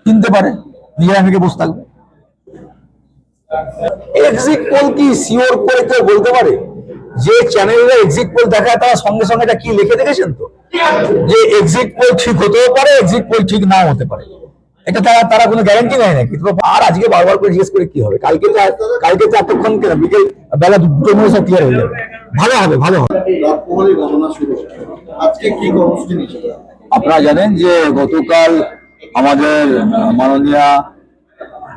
কিনতে পারে, নিজেরা থেকে বসে থাকবে। এক্সিট পোল কি শিওর করে কেউ বলতে পারে? যে চ্যানেলরা এক্সিট পোল দেখায় তারা সঙ্গে সঙ্গে এটা কি লিখে দেখেছেন তো, যে এক্সিট পোল ঠিক হতেও পারে, এক্সিট পোল ঠিক নাও হতে পারে। এটা তারা তারা কোনো গ্যারান্টি নেয় নাকি? আর আজকে বারবার করে জিজ্ঞেস করে কি হবে? কালকে তো এতক্ষণ কেন, বিকেল বেলা 2টোর মধ্যে সব ক্লিয়ার হয়ে যাবে। ভালো হবে, ভালো হবে। আপনারা জানেন যে গতকাল আমাদের মাননীয়া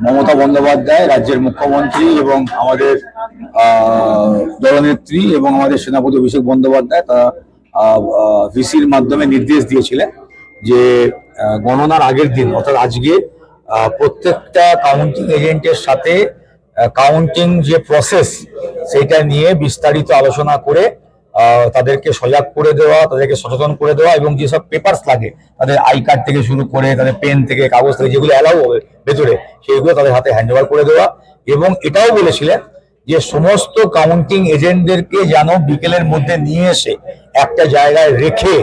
মমতা বন্দ্যোপাধ্যায়, রাজ্যের মুখ্যমন্ত্রী এবং আমাদের দলনেত্রী এবং আমাদের সেনাপতি অভিষেক বন্দ্যোপাধ্যায় তারা ভিসির মাধ্যমে নির্দেশ দিয়েছিলেন যে গণনার আগের দিন অর্থাৎ আজকে প্রত্যেকটা কাউন্টিং এজেন্টের সাথে কাউন্টিং যে প্রসেস সেইটা নিয়ে বিস্তারিত আলোচনা করে তাদেরকে সজাগ করে দেওয়া, তাদেরকে সচেতন করে দেওয়া এবং যেসব পেপারস লাগে তাদের আই কার্ড থেকে শুরু করে তাদের পেন থেকে কাগজ থেকে যেগুলো অ্যালাউ হবে ভেতরে সেইগুলো তাদের হাতে হ্যান্ড ওভার করে দেওয়া। এবং এটাও বলেছিলেন যে সমস্ত কাউন্টিং এজেন্টদেরকে যেন বিকেলের মধ্যে নিয়ে এসে একটা জায়গায় রেখে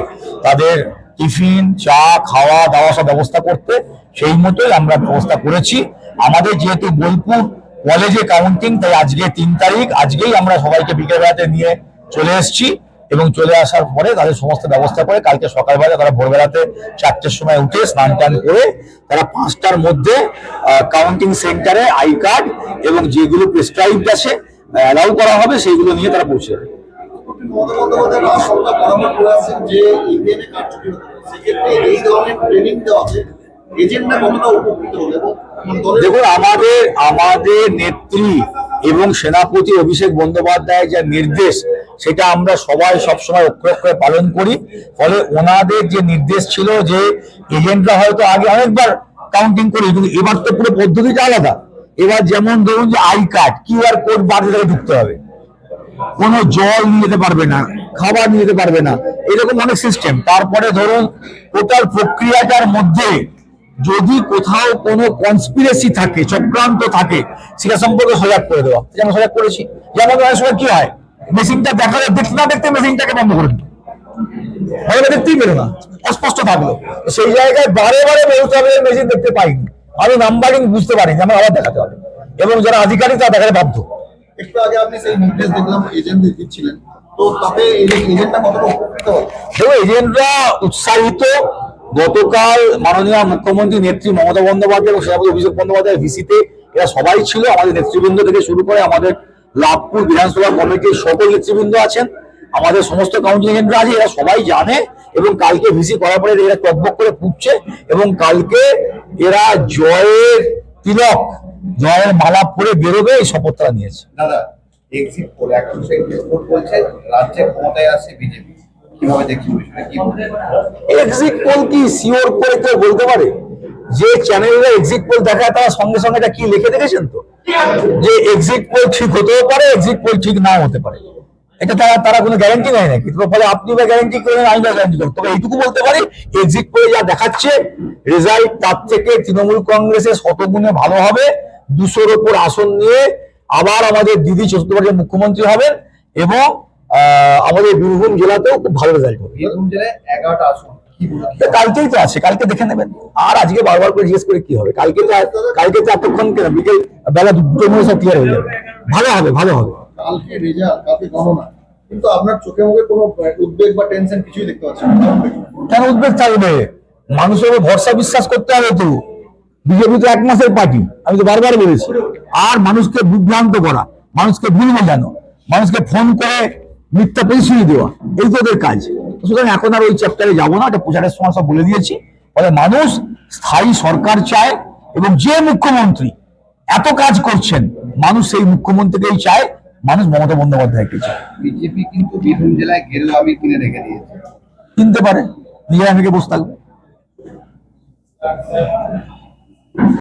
তাদের টিফিন, চা, খাওয়া দাওয়া সব ব্যবস্থা করতে, সেই মতোই আমরা ব্যবস্থা করেছি। আমাদের যেহেতু বোলপুর কলেজে কাউন্টিং, তাই আজকে 3 তারিখ, আজকেই আমরা সবাইকে বিকেল বেলাতে নিয়ে চলে এসেছি এবং চলে আসার পরে তাদের সমস্ত ব্যবস্থা করে কালকে সকালবেলা তারা ভোরবেলাতে 4টের সময় উঠে স্নান টান করে তারা 5টার মধ্যে কাউন্টিং সেন্টারে আই কার্ড এবং যেগুলো প্রেসক্রাইবড আছে অ্যালাউ করা হবে সেইগুলো নিয়ে তারা পৌঁছে যাবে। দেখুন, আমাদের নেত্রী এবং সেনাপতি অভিষেক বন্দ্যোপাধ্যায়ের যে নির্দেশ সেটা আমরা সবাই সবসময় অক্ষরে অক্ষরে পালন করি। ফলে ওনাদের যে নির্দেশ ছিল যে এজেন্টরা হয়তো আগে অনেকবার কাউন্টিং করি, কিন্তু এবার তো পুরো পদ্ধতিটা আলাদা। এবার যেমন ধরুন যে আই কার্ড, কিউআর কোড বাড়িতে ঢুকতে হবে, কোনো জল নিয়ে যেতে পারবে না, খাবার নিয়ে যেতে পারবে না, এরকম অনেক সিস্টেম। তারপরে ধরুন টোটাল প্রক্রিয়াটার মধ্যে যদি কোথাও কোনো কনস্পিরেসি থাকে, চক্রান্ত থাকে, সেটা সম্পর্কে সজাগ করে দেওয়া, যেমন সজাগ করেছি। যেমন অনেক সময় কি হয়, মেশিনটা দেখালে দেখতে না দেখতে মেশিনটাকে বন্ধ করে দিল, হয়তো দেখতেই পেলো না, অস্পষ্ট থাকলো। সেই জায়গায় বারে বারে বলতে হবে মেশিন দেখতে পাইনি, আমি নাম্বারিং বুঝতে পারিনি, আমার আবার দেখাতে হবে, এবং যারা আধিকারিক তারা দেখাতে বাধ্য। একটু আগে আপনি সেই নির্দেশ দেখলাম এজেন্টদের দিচ্ছিলেন, তো তাতে এজেন্টটা কতটা উপকৃত হবে? এজেন্টরা উৎসাহিত। গতকাল মাননীয় মুখ্যমন্ত্রী নেত্রী মমতা বন্দ্যোপাধ্যায় এবং সেনাপতি অভিষেক বন্দ্যোপাধ্যায় ভিসিতে এরা সবাই ছিল। আমাদের নেতৃবৃন্দ থেকে শুরু করে আমাদের লাভপুর বিধানসভা কমিটির সকল নেতৃবৃন্দ আছেন, আমাদের সমস্ত কাউন্টিং এজেন্টরা আছে, এরা সবাই জানে। এবং কালকে ভিসি করার পরে এরা টকবক করে ফুটছে এবং কালকে এরা জয়ের তিলক, জয়ের মালা পরে বেরোবে এই শপথ তারা নিয়েছে। দাদা, এক্সিট পোল এখন সেই রিপোর্ট বলছে রাজ্যে ক্ষমতায় আসে বিজেপি, কিভাবে দেখছেন বিষয়টা? কি এক্সিট পোল কি শিওর করে কেউ বলতে পারে? যে চ্যানেলরা এক্সিট পোল দেখায় তারা সঙ্গে সঙ্গে এটা কি লিখে দেখেছেন তো, যে এক্সিট পোল ঠিক হতেও পারে, এক্সিট পোল ঠিক নাও হতে পারে। এটা তারা কোনো গ্যারান্টি নেয় নাকি? ফলে আপনি বা গ্যারান্টি করেন, আমি বা গ্যারান্টি করেন। তবে এইটুকু বলতে পারি, এক্সিট পোলে যা দেখাচ্ছে রেজাল্ট তার থেকে তৃণমূল কংগ্রেসের শতগুণে ভালো হবে। 200-র উপর আসন নিয়ে আবার আমাদের দিদি চতুর্থবারের মুখ্যমন্ত্রী হবেন এবং আমাদের বীরভূম জেলাতেও খুব ভালো রেজাল্ট হবে। বীরভূম জেলায় 11টা আসন কালকেই তো আছে, কালকে দেখে নেবেন। আর আজকে বারবার করে জিজ্ঞেস করে কি হবে? কালকে তো এতক্ষণ কেন, বিকেল বেলা 2টোর মধ্যে সব ক্লিয়ার হয়ে যাবে। ভালো হবে, ভালো হবে। কালকে রেজাল্ট, কালকে গণনা, কিন্তু আপনার চোখে মুখে কোনো উদ্বেগ বা টেনশন কিছুই দেখতে পাচ্ছেন না। কেন উদ্বেগ থাকবে? মানুষের ভরসা বিশ্বাস করতে হবে তো। বিজেপি তো 1 মাসের পার্টি, আমি তো বারবার বলেছি। আর মানুষকে বিভ্রান্ত করা, মানুষকে ভুল বোঝানো, মানুষকে ফোন করে মিথ্যা প্রতিশ্রুতি দেওয়া, এই তো ওদের কাজ। সুতরাং এখন আর ওই চ্যাপ্টারে যাবো না, এটা প্রচারের সময় সব বলে দিয়েছি। ফলে মানুষ স্থায়ী সরকার চায় এবং যে মুখ্যমন্ত্রী এত কাজ করছেন, মানুষ সেই মুখ্যমন্ত্রীকেই চায়, মানুষ মমতা বন্দ্যোপাধ্যায়কে চায়। বিজেপি কিন্তু বীরভূম জেলায় গেরুয়া আবির কিনে রেখে দিয়েছে। কিনতে পারে, নিজেরা থেকে বসে থাকবে।